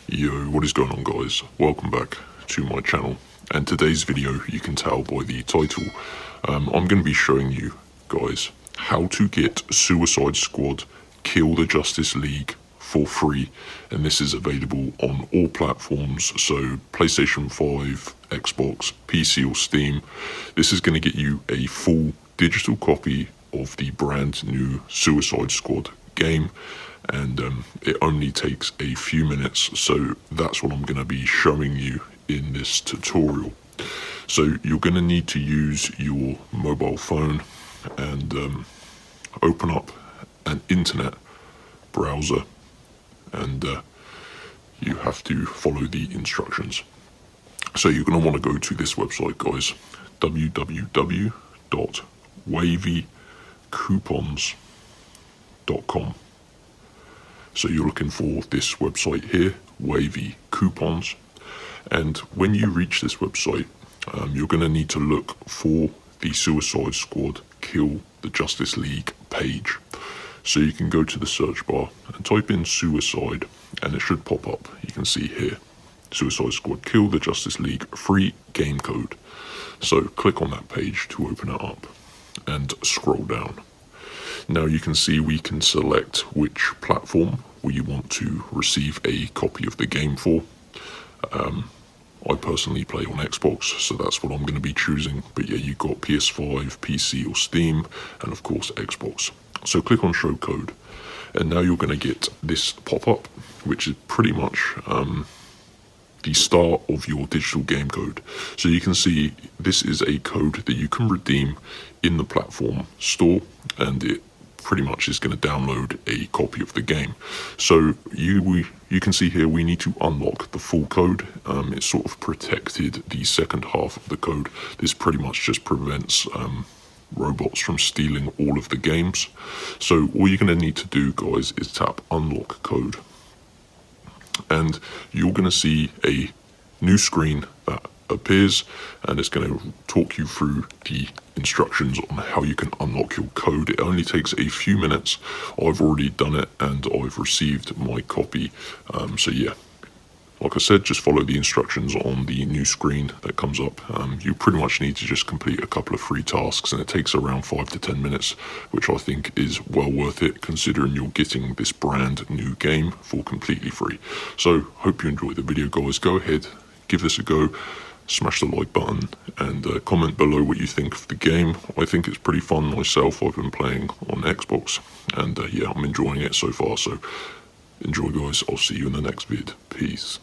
Yo, what is going on, guys? Welcome back to my channel, and today's video, you can tell by the title, I'm going to be showing you guys how to get Suicide Squad Kill the Justice League for free, and this is available on all platforms, so PlayStation 5, Xbox, PC or Steam. This is going to get you a full digital copy of the brand new Suicide Squad game, and it only takes a few minutes, so that's what I'm going to be showing you in this tutorial. So you're going to need to use your mobile phone and open up an internet browser, and you have to follow the instructions. So you're going to want to go to this website, guys, www.wavycoupons.com. So you're looking for this website here, Wavy Coupons, and when you reach this website, you're going to need to look for the Suicide Squad Kill the Justice League page. So you can go to the search bar and type in suicide, and it should pop up. You can see here, Suicide Squad Kill the Justice League free game code. So click on that page to open it up and scroll down. Now you can see we can select which platform we want to receive a copy of the game for. I personally play on Xbox, so that's what I'm going to be choosing. But yeah, you've got PS5, PC or Steam, and of course Xbox. So click on show code, and now you're going to get this pop-up, which is pretty much the start of your digital game code. So you can see this is a code that you can redeem in the platform store, and it pretty much is going to download a copy of the game. So you can see here we need to unlock the full code. It's sort of protected the second half of the code. This pretty much just prevents robots from stealing all of the games. So all you're going to need to do, guys, is tap unlock code, and you're going to see a new screen that appears, and it's going to talk you through the instructions on how you can unlock your code. It only takes a few minutes. I've already done it and I've received my copy. So yeah, like I said, just follow the instructions on the new screen that comes up. You pretty much need to just complete a couple of free tasks, and it takes around 5 to 10 minutes, which I think is well worth it considering you're getting this brand new game for completely free. So hope you enjoyed the video, guys. Go ahead, give this a go. Smash the like button and comment below what you think of the game. I think it's pretty fun myself. I've been playing on Xbox, and yeah, I'm enjoying it so far. So enjoy, guys. I'll see you in the next vid. Peace.